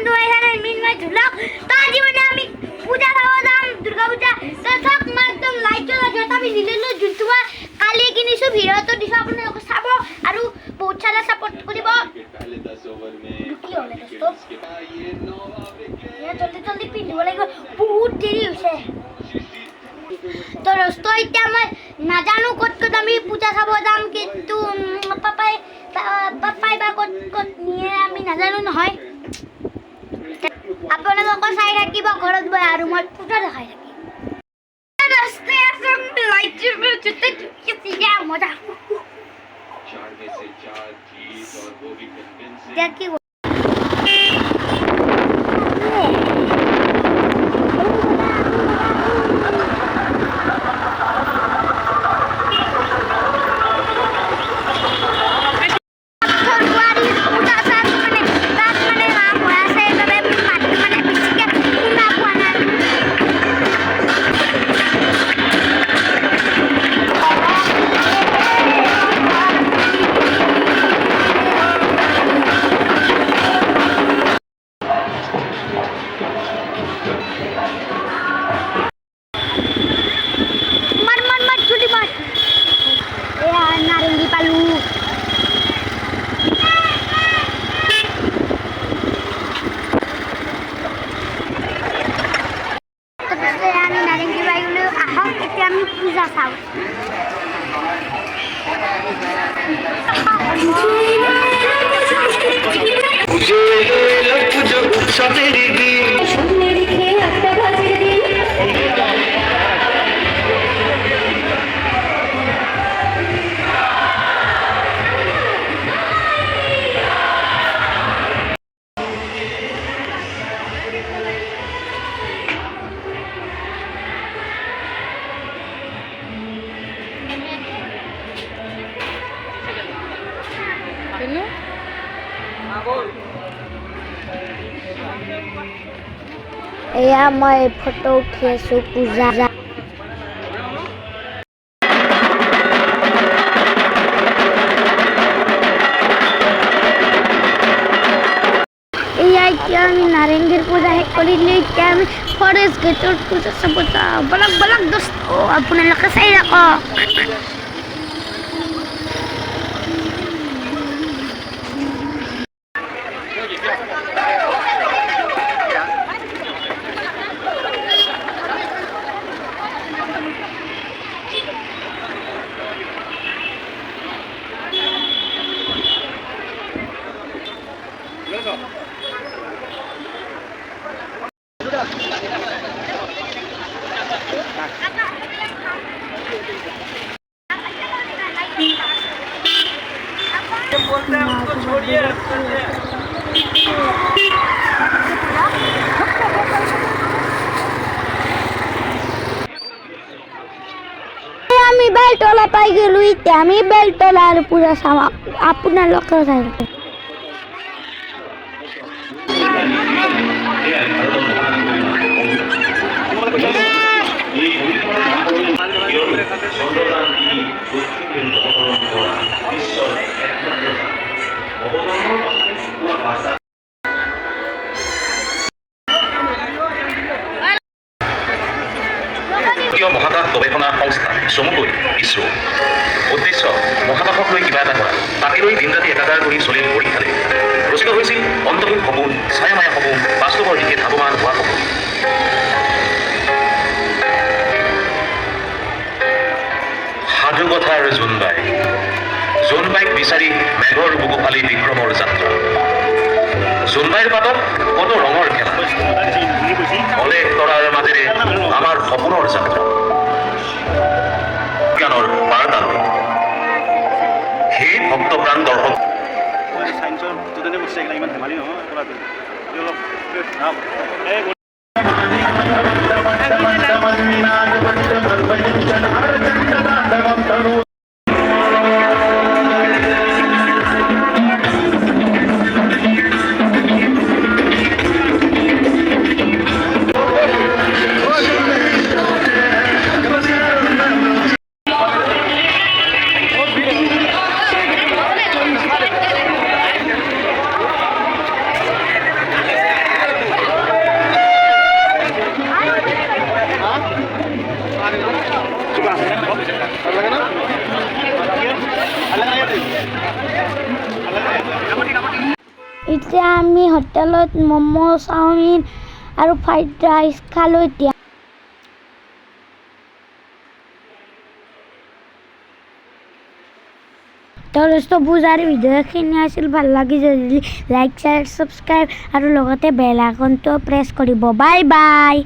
तुम्हारे साथ मैं झूला तो आज मैंने अभी पूजा खावा दुर्गा पूजा तो सब मैं एकदम लाइट चला जाता भी नीले जुटुआ काली की निशु ভিড় তো দিশা আপুনি লোক চাব আৰু বহুত সাৰা সাপোৰ্ট কৰিব কি হলে দোস্ত জলদি জলদি পিন্ধিব লাগিব বহুত দেৰি হৈছে তো দোস্ত এতিয়া মই নাজানো কত কত আমি পূজা চাব যাম কিন্তু পাপাই বা কত নিয়ে আমি নাজানো নহয় আপোনালোক চাই থাকিব ঘৰত বৈ আৰু মই পূজা দেখাই থাকিম रास्ते ऐसे लाइट में जितने किसी क्या मजा देखिए पूजा साउ मुझे लग जो सतेरी दी मेरी खे अत्ता बाजी दी एया मैं फोटो उठेसु पूजा एया क्या नारेंगीर पूजा है करिले क्या फॉरेस्ट गेट पूजा सब बलक बलक दोस्तों अपने लक सही रखो बोलते हैं उसको छोड़िए আমি বেলতলা পাই গেলো এতিয়া আমি বেলতলার পুরা সামা আপনার লক্ষ্য থাকবে মহাকাশ গৱেষণা সংস্থা চমুকৈ ইছৰো উদ্দেশ্য মহাকাশক লৈ কিবা এটা কৰা তাকে লৈ দিন ৰাতি একাকাৰ কৰি চলিল পৰীক্ষাৰে ৰচিত হৈছিল অন্তহীন সপোন ছায়ামায়া সপোন বাস্তৱৰ দিশে ধাৱমান হোৱা সপোন সাধু কথাৰ জোনবাইক বিচাৰি মেঘৰ বুকু ফালি বিক্ৰমৰ যাত্ৰা জোনবাইৰ পাতত কত ৰঙৰ খেলা অলেখ তৰাৰ মাজেৰে আমাৰ সপোনৰ যাত্ৰা জ্ঞানৰ বাৰ্তা লৈ সেই ভক্তপ্ৰাণ দৰ্শক সাইন্সৰ ষ্টুডেণ্টে কৈছে এইবিলাক ইমান ধেমালি নহয় কৰাটো অলপ এতিয়া আমি হোটেলত ম'ম' চাওমিন আৰু ফ্ৰাইড ৰাইচ খালোঁ এতিয়া তো বুজাৰি ভিডিঅ'খিনি আছিল ভাল লাগি যদি লাইক শ্বেয়াৰ ছাবস্ক্ৰাইব আৰু লগতে বেল আইকনটো প্ৰেছ কৰিব বাই বাই